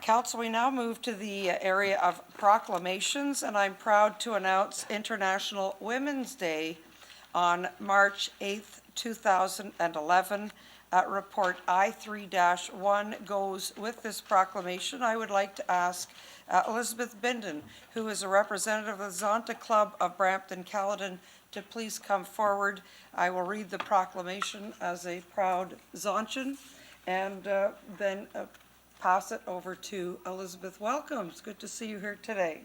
Council, we now move to the area of proclamations, and I'm proud to announce International Women's Day on March 8th, 2011. Report I-3-1 goes with this proclamation. I would like to ask Elizabeth Binden, who is a representative of the Zonta Club of Brampton, Caledon, to please come forward. I will read the proclamation as a proud Zontian, and then pass it over to Elizabeth. Welcome. It's good to see you here today.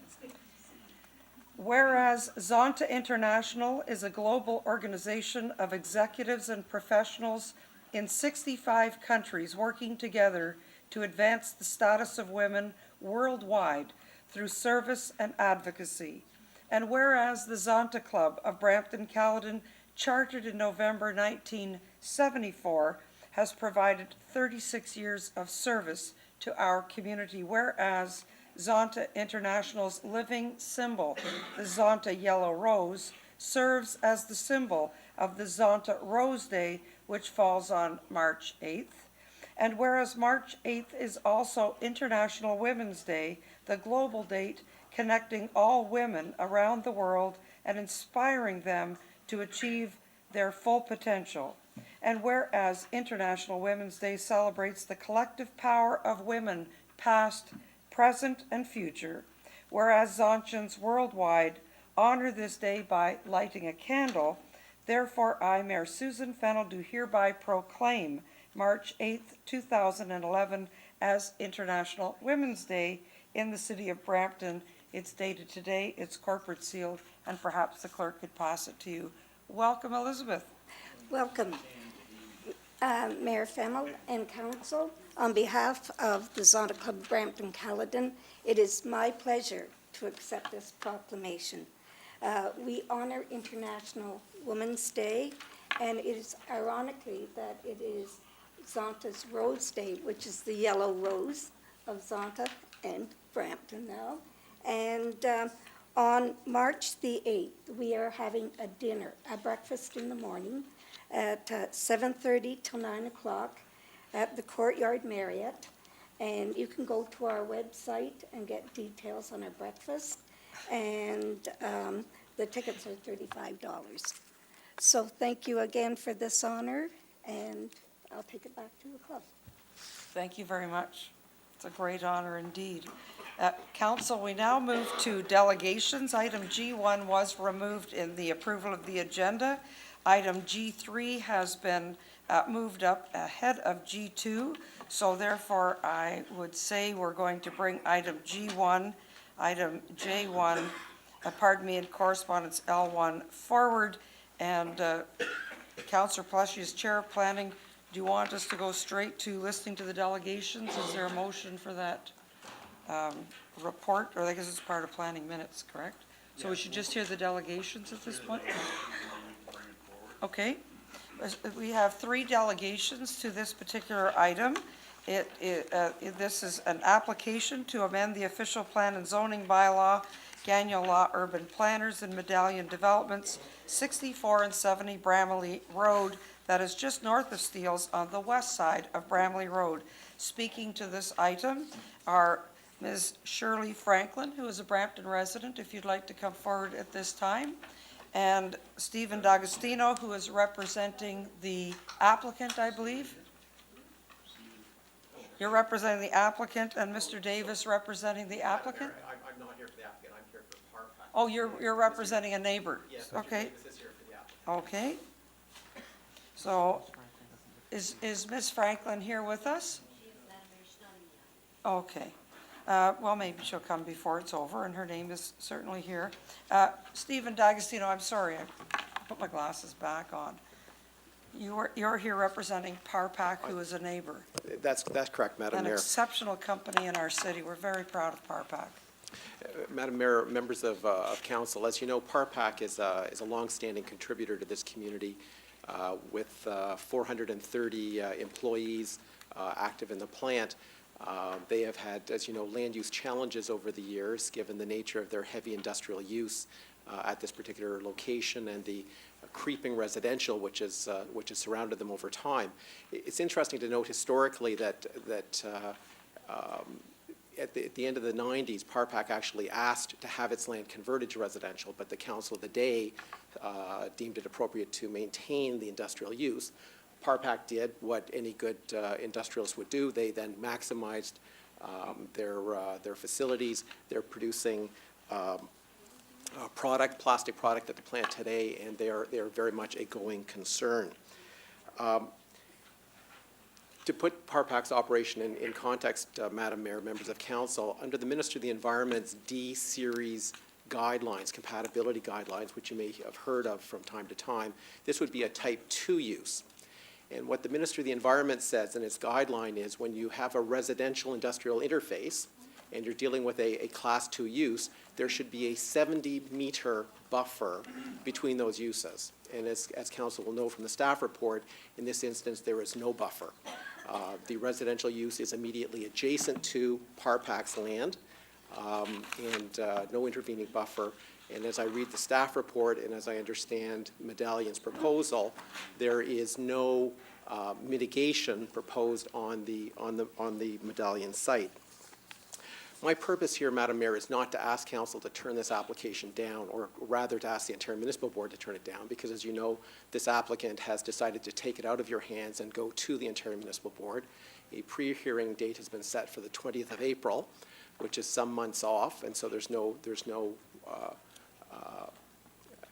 Whereas Zonta International is a global organization of executives and professionals in 65 countries working together to advance the status of women worldwide through service and advocacy. And whereas the Zonta Club of Brampton, Caledon, chartered in November 1974, has provided 36 years of service to our community, whereas Zonta International's living symbol, the Zonta Yellow Rose, serves as the symbol of the Zonta Rose Day, which falls on March 8th. And whereas March 8th is also International Women's Day, the global date connecting all women around the world and inspiring them to achieve their full potential. And whereas International Women's Day celebrates the collective power of women, past, present, and future, whereas Zontians worldwide honor this day by lighting a candle, therefore I, Mayor Susan Fennell, do hereby proclaim March 8th, 2011 as International Women's Day in the city of Brampton. It's dated today, it's corporate sealed, and perhaps the clerk could pass it to you. Welcome, Elizabeth. Welcome, Mayor Fennell and Council. On behalf of the Zonta Club Brampton Caledon, it is my pleasure to accept this proclamation. We honor International Women's Day, and it is ironically that it is Zonta's Rose Day, which is the yellow rose of Zonta and Brampton now. And on March the 8th, we are having a dinner, a breakfast in the morning at 7:30 till 9 o'clock at the Courtyard Marriott. And you can go to our website and get details on our breakfast. And the tickets are $35. So thank you again for this honor, and I'll take it back to the club. Thank you very much. It's a great honor indeed. Council, we now move to delegations. Item G1 was removed in the approval of the agenda. Item G3 has been moved up ahead of G2, so therefore I would say we're going to bring item G1, item J1, and correspondence L1 forward. And Councillor Pleshy, as Chair of Planning, do you want us to go straight to listening to the delegations? Is there a motion for that report? Or I guess it's part of planning minutes, correct? So yeah, we should just hear the delegations at this point? Okay. We have 3 delegations to this particular item. This is an application to amend the official plan and zoning bylaw, Gagnon Law Urban Planners and Medallion Developments, 64 and 70 Bramley Road, that is just north of Steeles on the west side of Bramley Road. Speaking to this item are Ms. Shirley Franklin, who is a Brampton resident, if you'd like to come forward at this time, and Stephen D'Agostino, who is representing the applicant, I believe. You're representing the applicant, and Mr. Davis representing the applicant? I'm not here for the applicant, I'm here for Park. Oh, you're representing a neighbor? Yes, okay. Davis is here for the applicant. Okay. So, is Ms. Franklin here with us? Okay. Well, maybe she'll come before it's over, and her name is certainly here. Stephen D'Agostino, I'm sorry, I put my glasses back on. You're here representing Parpak, who is a neighbor. That's correct, Madam Mayor. An exceptional company in our city. We're very proud of Parpak. Madam Mayor, members of council, as you know, Parpak is a long-standing contributor to this community with 430 employees active in the plant. They have had, as you know, land use challenges over the years, given the nature of their heavy industrial use at this particular location and the creeping residential which has surrounded them over time. It's interesting to note historically that at the end of the 90s, Parpac actually asked to have its land converted to residential, but the council of the day deemed it appropriate to maintain the industrial use. Parpac did what any good industrialist would do. They then maximized their facilities. They're producing plastic product at the plant today, and they are very much a going concern. To put Parpac's operation in context, Madam Mayor, members of council, under the Minister of the Environment's D-Series guidelines, compatibility guidelines, which you may have heard of from time to time, this would be a Type 2 use. And what the Minister of the Environment says in its guideline is when you have a residential industrial interface and you're dealing with a Class 2 use, there should be a 70-meter buffer between those uses. And as council will know from the staff report, in this instance, there is no buffer. The residential use is immediately adjacent to Parpac's land, and no intervening buffer. And as I read the staff report and as I understand Medallion's proposal, there is no mitigation proposed on the Medallion site. My purpose here, Madam Mayor, is not to ask council to turn this application down, or rather to ask the Ontario Municipal Board to turn it down, because as you know, this applicant has decided to take it out of your hands and go to the Ontario Municipal Board. A pre-hearing date has been set for the 20th of April, which is some months off, and so there's no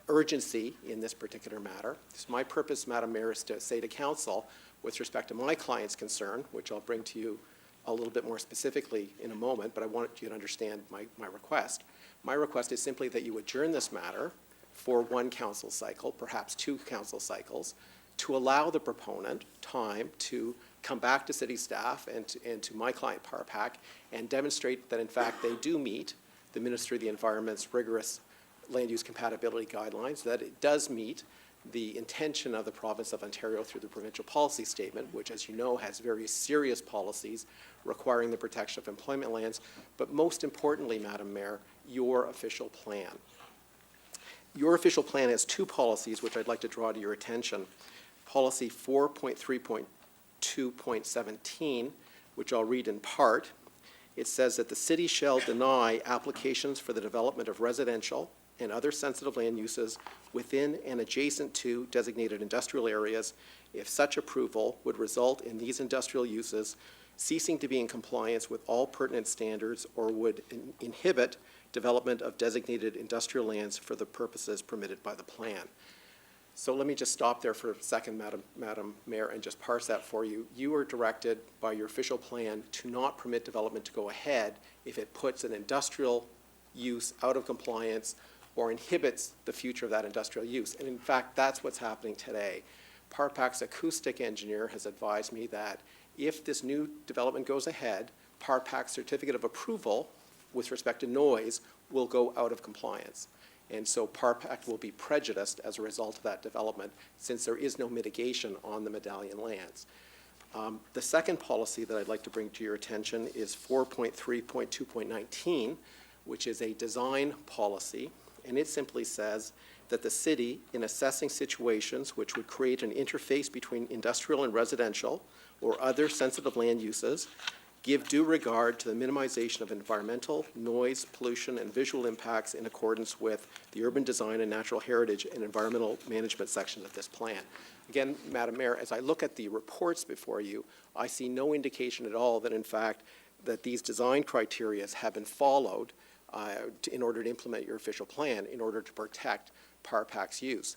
urgency in this particular matter. So my purpose, Madam Mayor, is to say to council, with respect to my client's concern, which I'll bring to you a little bit more specifically in a moment, but I want you to understand my request. My request is simply that you adjourn this matter for one council cycle, perhaps 2 council cycles, to allow the proponent time to come back to city staff and to my client Parpac and demonstrate that in fact they do meet the Ministry of the Environment's rigorous land use compatibility guidelines, that it does meet the intention of the province of Ontario through the provincial policy statement, which, as you know, has very serious policies requiring the protection of employment lands, but most importantly, Madam Mayor, your official plan. Your official plan has 2 policies which I'd like to draw to your attention. Policy 4.3.2.17, which I'll read in part. It says that the city shall deny applications for the development of residential and other sensitive land uses within and adjacent to designated industrial areas if such approval would result in these industrial uses ceasing to be in compliance with all pertinent standards or would inhibit development of designated industrial lands for the purposes permitted by the plan. So let me just stop there for a second, Madam Mayor, and just parse that for you. You are directed by your official plan to not permit development to go ahead if it puts an industrial use out of compliance or inhibits the future of that industrial use. And in fact, that's what's happening today. Parpac's acoustic engineer has advised me that if this new development goes ahead, Parpac's certificate of approval with respect to noise will go out of compliance. And so Parpac will be prejudiced as a result of that development since there is no mitigation on the Medallion lands. The second policy that I'd like to bring to your attention is 4.3.2.19, which is a design policy. And it simply says that the city, in assessing situations which would create an interface between industrial and residential or other sensitive land uses, give due regard to the minimization of environmental, noise, pollution, and visual impacts in accordance with the urban design and natural heritage and environmental management sections of this plan. Again, Madam Mayor, as I look at the reports before you, I see no indication at all that in fact that these design criteria have been followed in order to implement your official plan in order to protect Parpac's use.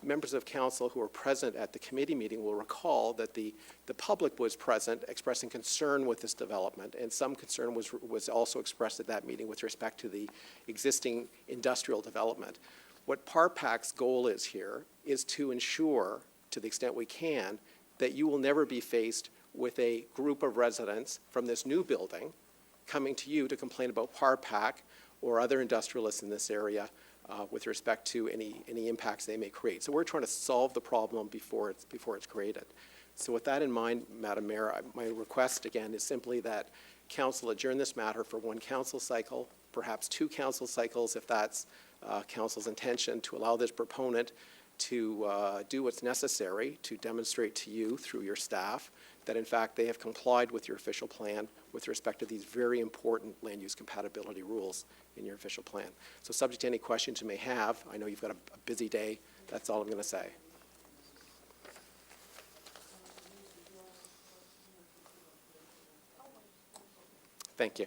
Members of council who were present at the committee meeting will recall that the public was present expressing concern with this development, and some concern was also expressed at that meeting with respect to the existing industrial development. What Parpac's goal is here is to ensure, to the extent we can, that you will never be faced with a group of residents from this new building coming to you to complain about Parpac or other industrialists in this area with respect to any impacts they may create. So we're trying to solve the problem before it's created. So with that in mind, Madam Mayor, my request again is simply that council adjourn this matter for one council cycle, perhaps 2 council cycles if that's council's intention, to allow this proponent to do what's necessary to demonstrate to you through your staff that in fact they have complied with your official plan with respect to these very important land use compatibility rules in your official plan. So subject to any questions you may have, I know you've got a busy day, that's all I'm going to say. Thank you.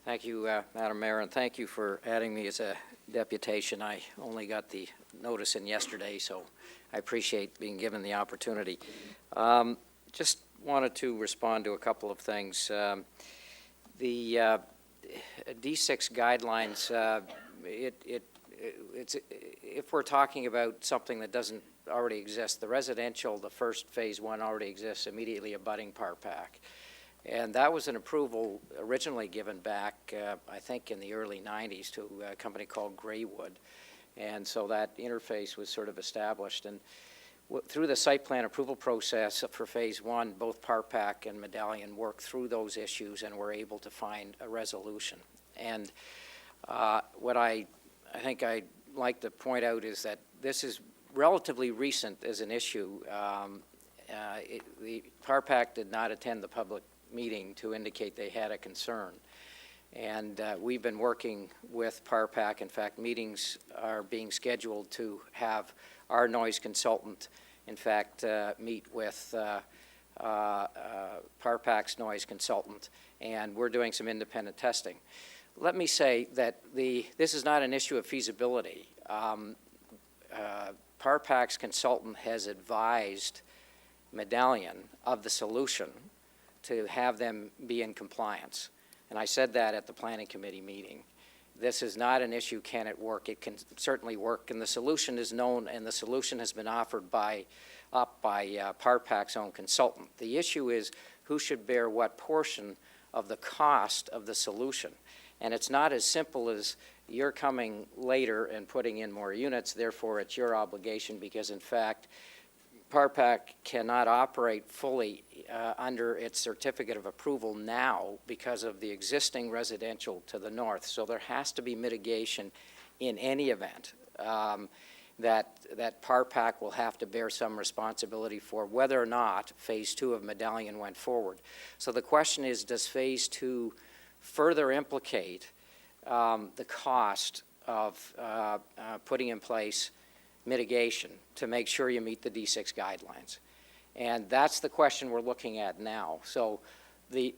Thank you, Madam Mayor, and thank you for adding me as a deputation. I only got the notice in yesterday, so I appreciate being given the opportunity. Just wanted to respond to a couple of things. The D6 guidelines, if we're talking about something that doesn't already exist, the residential, the first phase one already exists immediately abutting Parpack. And that was an approval originally given back, I think, in the early 90s to a company called Graywood. And so that interface was sort of established. And through the site plan approval process for phase one, both Parpack and Medallion worked through those issues and were able to find a resolution. And what I think I'd like to point out is that this is relatively recent as an issue. The Parpack did not attend the public meeting to indicate they had a concern. And we've been working with Parpack. In fact, meetings are being scheduled to have our noise consultant, in fact, meet with Parpack's noise consultant, and we're doing some independent testing. Let me say that this is not an issue of feasibility. Parpack's consultant has advised Medallion of the solution to have them be in compliance. And I said that at the Planning Committee meeting. This is not an issue, can it work? It can certainly work, and the solution is known, and the solution has been offered up by Parpack's own consultant. The issue is who should bear what portion of the cost of the solution. And it's not as simple as you're coming later and putting in more units, therefore it's your obligation, because in fact, Parpack cannot operate fully under its certificate of approval now because of the existing residential to the north. So there has to be mitigation in any event that Parpack will have to bear some responsibility for, whether or not phase two of Medallion went forward. So the question is, does phase two further implicate the cost of putting in place mitigation to make sure you meet the D6 guidelines? And that's the question we're looking at now. So the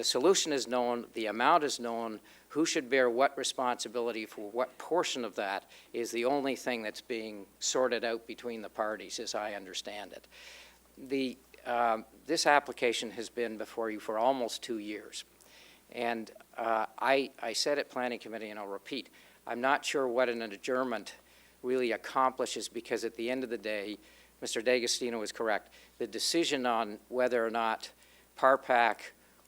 solution is known, the amount is known, who should bear what responsibility for what portion of that is the only thing that's being sorted out between the parties, as I understand it. This application has been before you for almost 2 years. And I said at Planning Committee, and I'll repeat, I'm not sure what an adjournment really accomplishes, because at the end of the day, Mr. D'Agostino is correct. The decision on whether or not Parpack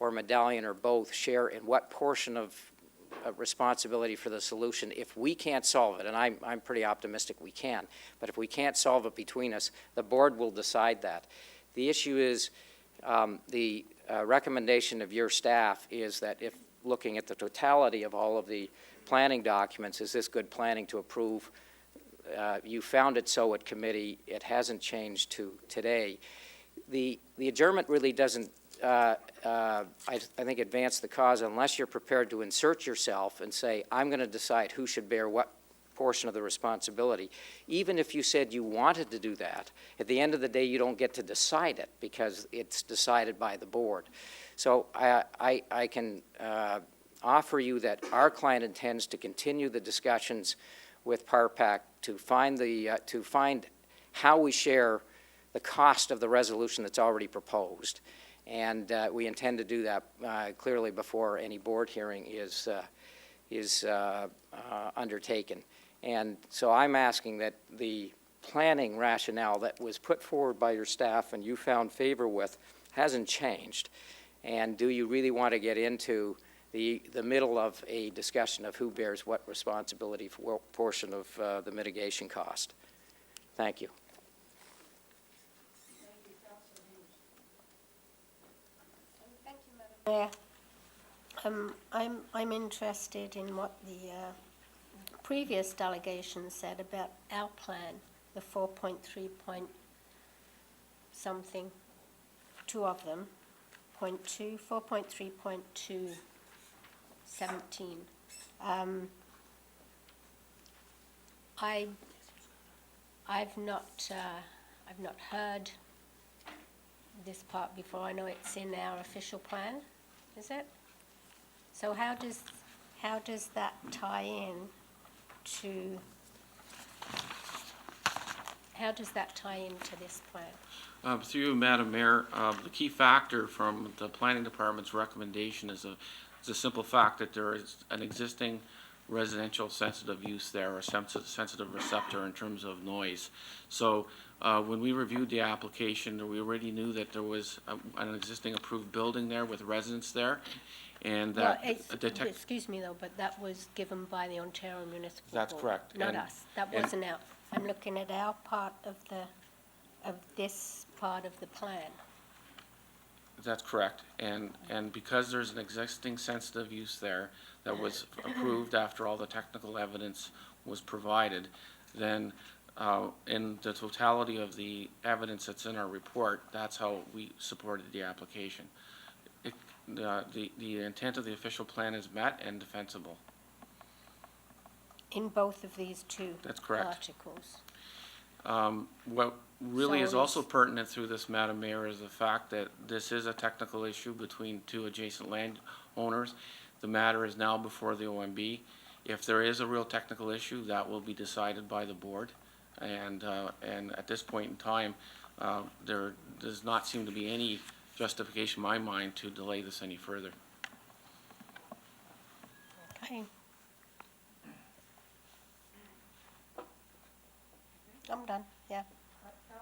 or Medallion or both share in what portion of responsibility for the solution, if we can't solve it, and I'm pretty optimistic we can, but if we can't solve it between us, the board will decide that. The issue is the recommendation of your staff is that if looking at the totality of all of the planning documents, is this good planning to approve? You found it so at committee. It hasn't changed to today. The adjournment really doesn't, I think, advance the cause unless you're prepared to insert yourself and say, I'm going to decide who should bear what portion of the responsibility. Even if you said you wanted to do that, at the end of the day, you don't get to decide it because it's decided by the board. So I can offer you that our client intends to continue the discussions with Parpack to find how we share the cost of the resolution that's already proposed, and we intend to do that clearly before any board hearing is undertaken. And so I'm asking that the planning rationale that was put forward by your staff and you found favor with hasn't changed. And do you really want to get into the middle of a discussion of who bears what responsibility for what portion of the mitigation cost? Thank you. Yeah. I'm interested in what the previous delegation said about our plan, the 4.3 point something, two of them, 4.3.217. I've not heard this part before. I know it's in our official plan, is it? So how does that tie in to, how does that tie into this plan? Through you, Madam Mayor, the key factor from the Planning Department's recommendation is a simple fact that there is an existing residential sensitive use there, or sensitive receptor in terms of noise. So when we reviewed the application, we already knew that there was an existing approved building there with residents there, and that Excuse me though, but that was given by the Ontario Municipal Board. That's correct. Not And- us. That and- wasn't our, I'm looking at our part of this part of the plan. That's correct, and because there's an existing sensitive use there that was approved after all the technical evidence was provided, then in the totality of the evidence that's in our report, that's how we supported the application. The intent of the official plan is met and defensible. In both of these two That's correct. articles. What really So is also it's- pertinent through this, Madam Mayor, is the fact that this is a technical issue between two adjacent landowners. The matter is now before the OMB. If there is a real technical issue, that will be decided by the board. And at this point in time, there does not seem to be any justification in my mind to delay this any further. Okay. I'm done, yeah.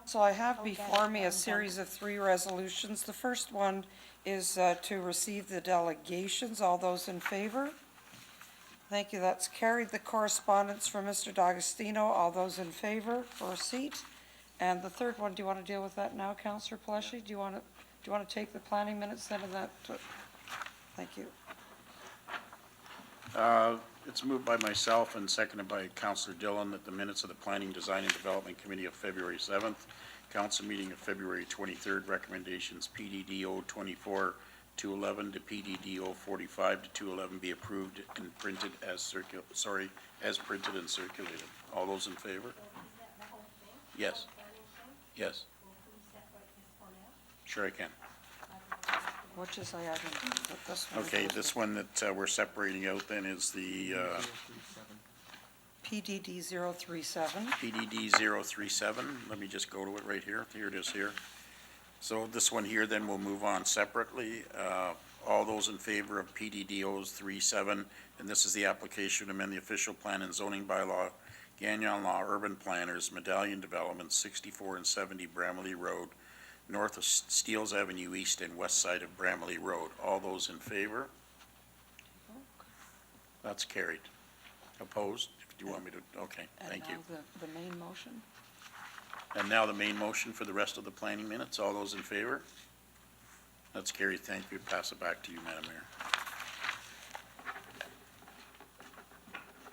So I have Okay, before me I'm a done. series of 3 resolutions. The first one is to receive the delegations. All those in favor? Thank you, that's carried. The correspondence from Mr. D'Agostino, all those in favor for receipt? And the third one, do you want to deal with that now, Councillor Pleshy? Do you want to take the planning minutes then of that? Thank you. It's moved by myself and seconded by Councillor Dillon that the minutes of the Planning, Design and Development Committee of February 7th, Council meeting of February 23rd, recommendations PDDO 24-211 to PDDO 45-211 be approved and printed as as printed and circulated. All those in favor? Yes. Yes. Sure I can. Which is, I haven't put this one. Okay, this one that we're separating out then is the PDD 037. PDD 037. Let me just go to it right here. Here it is here. So this one here, then we'll move on separately. All those in favor of PDDOs 37, and this is the application to amend the official plan and zoning bylaw, Gagnon Law, Urban Planners, Medallion Development, 64 and 70 Bramley Road, north of Steeles Avenue East and west side of Bramley Road. All those in favor? That's carried. Opposed? Do you want me to? Okay, thank you. And now the main motion. And now the main motion for the rest of the planning minutes. All those in favor? That's carried. Thank you. Pass it back to you, Madam Mayor.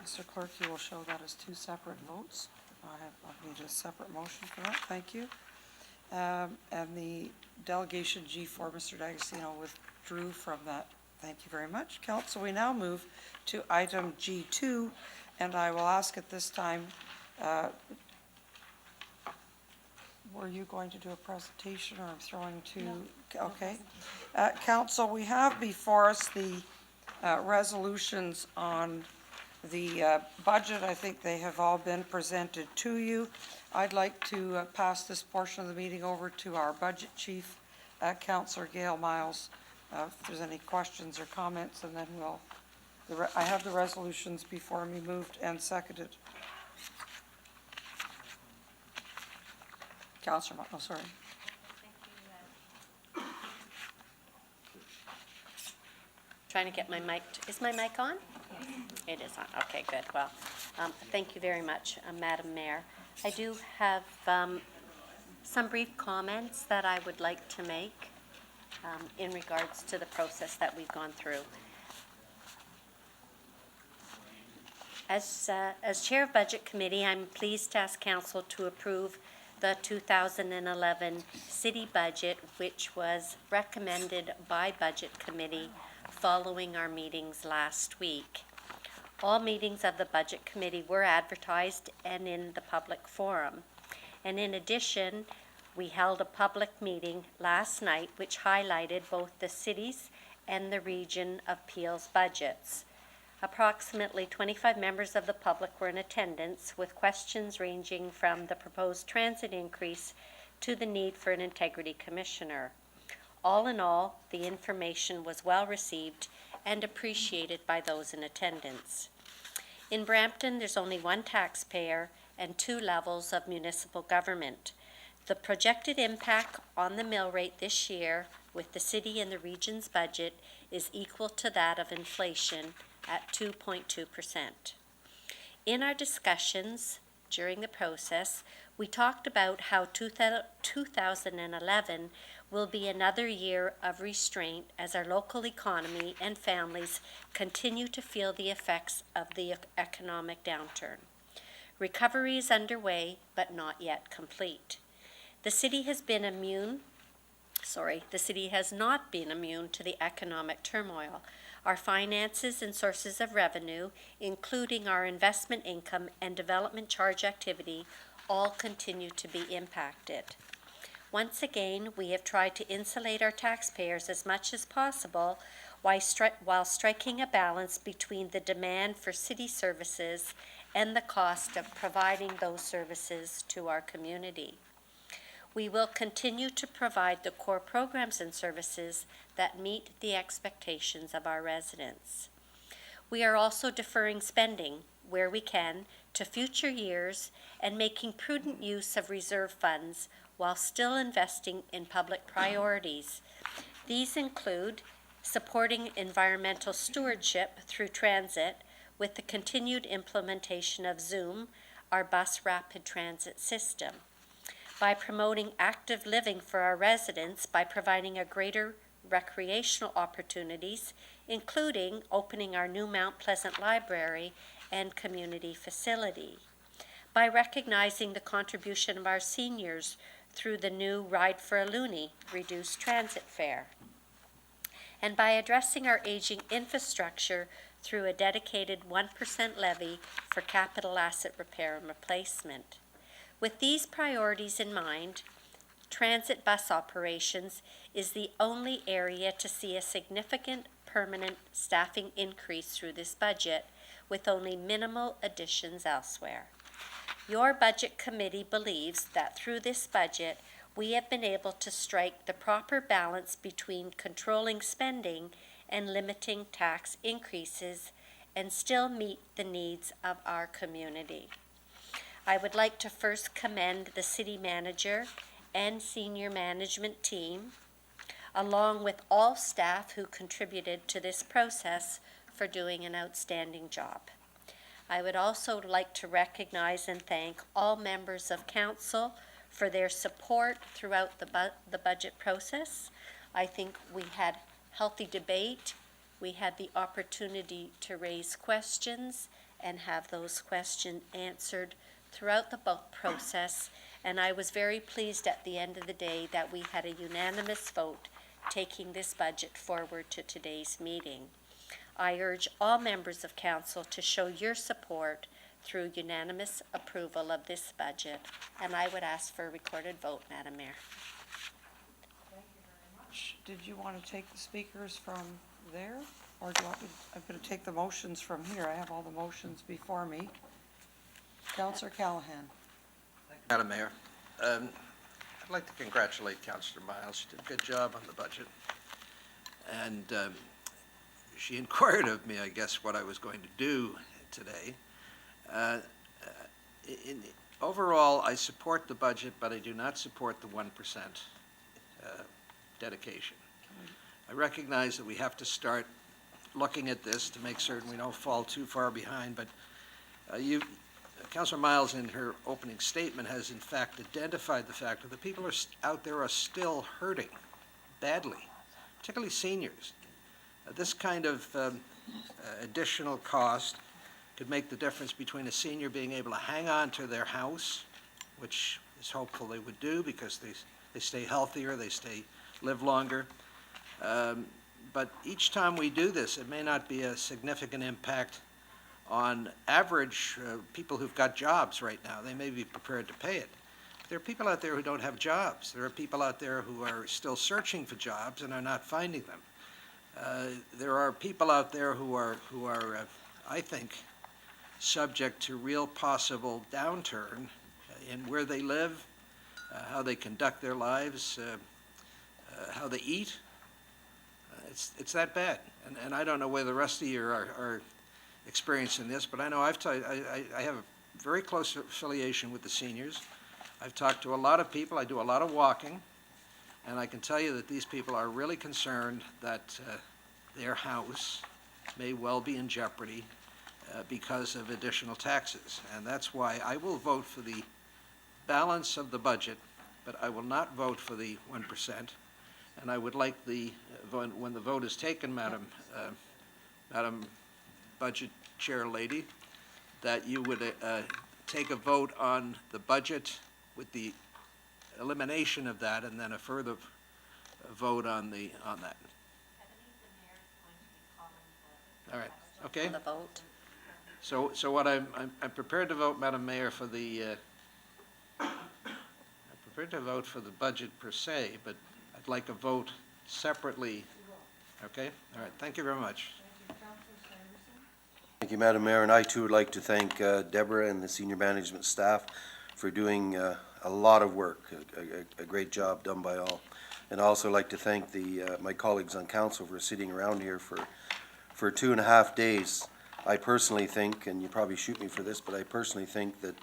Mr. Clerk, you will show that as 2 separate votes. I need a separate motion for that. Thank you. And the delegation G4, Mr. D'Agostino withdrew from that. Thank you very much. Council, we now move to item G2, and I will ask at this time, were you going to do a presentation, or I'm throwing to? No. Okay. Council, we have before us the resolutions on the budget. I think they have all been presented to you. I'd like to pass this portion of the meeting over to our budget chief, Councillor Gail Miles, if there's any questions or comments, and then I have the resolutions before me, moved and seconded. Councillor, oh, sorry. Trying to get my mic, is my mic on? It is on, okay, good. Well, thank you very much, Madam Mayor. I do have some brief comments that I would like to make. in regards to the process that we've gone through. As Chair of Budget Committee, I'm pleased to ask Council to approve the 2011 city budget, which was recommended by Budget Committee following our meetings last week. All meetings of the Budget Committee were advertised and in the public forum. And in addition, we held a public meeting last night which highlighted both the city's and the region of Peel's budgets. Approximately 25 members of the public were in attendance with questions ranging from the proposed transit increase to the need for an integrity commissioner. All in all, the information was well received and appreciated by those in attendance. In Brampton, there's only one taxpayer and 2 levels of municipal government. The projected impact on the mill rate this year with the city and the region's budget is equal to that of inflation at 2.2%. In our discussions during the process, we talked about how 2011 will be another year of restraint as our local economy and families continue to feel the effects of the economic downturn. Recovery is underway, but not yet complete. The city has not been immune to the economic turmoil. Our finances and sources of revenue, including our investment income and development charge activity, all continue to be impacted. Once again, we have tried to insulate our taxpayers as much as possible while striking a balance between the demand for city services and the cost of providing those services to our community. We will continue to provide the core programs and services that meet the expectations of our residents. We are also deferring spending, where we can, to future years and making prudent use of reserve funds while still investing in public priorities. These include supporting environmental stewardship through transit with the continued implementation of Zoom, our bus rapid transit system, by promoting active living for our residents by providing a greater recreational opportunities, including opening our new Mount Pleasant Library and community facility, by recognizing the contribution of our seniors through the new Ride for a Loonie reduced transit fare, and by addressing our aging infrastructure through a dedicated 1% levy for capital asset repair and replacement. With these priorities in mind, transit bus operations is the only area to see a significant permanent staffing increase through this budget, with only minimal additions elsewhere. Your Budget Committee believes that through this budget, we have been able to strike the proper balance between controlling spending and limiting tax increases and still meet the needs of our community. I would like to first commend the city manager and senior management team, along with all staff who contributed to this process, for doing an outstanding job. I would also like to recognize and thank all members of council for their support throughout the budget process. I think we had healthy debate. We had the opportunity to raise questions and have those questions answered throughout the process, and I was very pleased at the end of the day that we had a unanimous vote taking this budget forward to today's meeting. I urge all members of council to show your support through unanimous approval of this budget, and I would ask for a recorded vote, Madam Mayor. Did you want to take the speakers from there, or do you want me, I'm going to take the motions from here. I have all the motions before me. Councillor Callahan. Madam Mayor, I'd like to congratulate Councillor Miles. She did a good job on the budget. And she inquired of me, I guess, what I was going to do today. Overall, I support the budget, but I do not support the 1% dedication. I recognize that we have to start looking at this to make certain we don't fall too far behind, but Councillor Miles, in her opening statement, has in fact identified the fact that the people out there are still hurting badly. particularly seniors. This kind of additional cost could make the difference between a senior being able to hang on to their house, which is hopeful they would do because they stay healthier, live longer. But each time we do this, it may not be a significant impact on average people who've got jobs right now. They may be prepared to pay it. There are people out there who don't have jobs. There are people out there who are still searching for jobs and are not finding them. There are people out there who are I think, subject to real possible downturn in where they live, how they conduct their lives, how they eat. It's that bad. And I don't know whether the rest of you are experiencing this, but I know I have a very close affiliation with the seniors. I've talked to a lot of people. I do a lot of walking. And I can tell you that these people are really concerned that their house may well be in jeopardy because of additional taxes. And that's why I will vote for the balance of the budget, but I will not vote for the 1%. And I would like when the vote is taken, Madam Budget Chair Lady, that you would take a vote on the budget with the elimination of that, and then a further vote on that. All right, okay. On the vote. So what I'm prepared to vote, Madam Mayor, for the, I'm prepared to vote for the budget per se, but I'd like a vote separately. Okay, all right, thank you very much. Thank you, Madam Mayor, and I too would like to thank Deborah and the senior management staff for doing a lot of work, a great job done by all. And I also like to thank my colleagues on council for sitting around here for 2.5 days. I personally think, and you probably shoot me for this, but I personally think that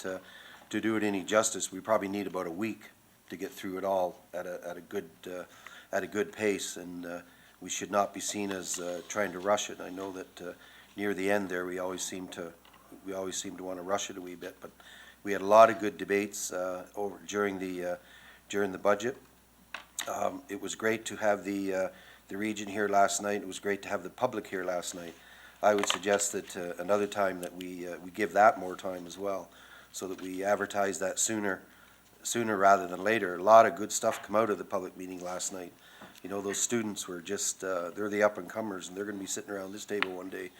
to do it any justice, we probably need about a week to get through it all at a good pace, and we should not be seen as trying to rush it. I know that near the end there, we always seem to want to rush it a wee bit, but we had a lot of good debates during the budget. It was great to have the region here last night. It was great to have the public here last night. I would suggest that another time that we give that more time as well, so that we advertise that sooner rather than later. A lot of good stuff come out of the public meeting last night. You know, those students were just, they're the up-and-comers, and they're going to be sitting around this table one day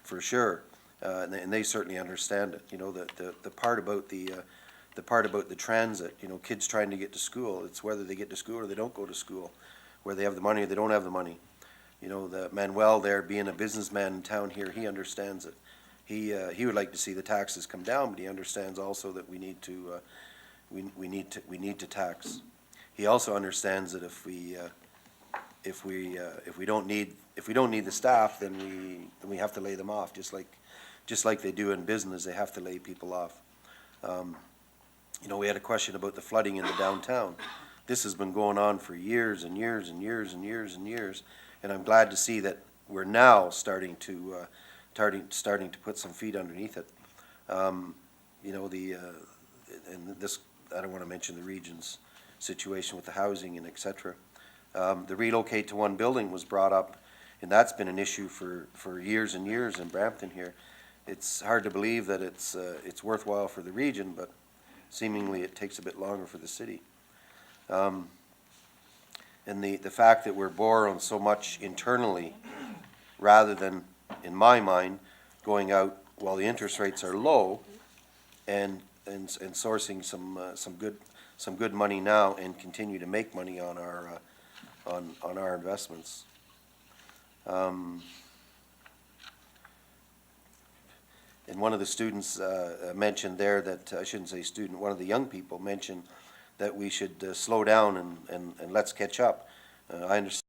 for sure. And they certainly understand it. You know, the part about the transit, you know, kids trying to get to school, it's whether they get to school or they don't go to school, whether they have the money or they don't have the money. You know, the Manuel there, being a businessman in town here, he understands it. He would like to see the taxes come down, but he understands also that we need to tax. He also understands that if we don't need the staff, then we have to lay them off, just like they do in business. They have to lay people off. You know, we had a question about the flooding in the downtown. This has been going on for years and years and years and years and years, and I'm glad to see that we're now starting to put some feet underneath it. You know, and this, I don't want to mention the region's situation with the housing and et cetera. The relocate to one building was brought up, and that's been an issue for years and years in Brampton here. It's hard to believe that it's worthwhile for the region, but seemingly it takes a bit longer for the city. And the fact that we're borrowing so much internally rather than, in my mind, going out while the interest rates are low and sourcing some good money now and continue to make money on our investments. And one of the students mentioned there that, I shouldn't say student, one of the young people mentioned that we should slow down and let's catch up. I understand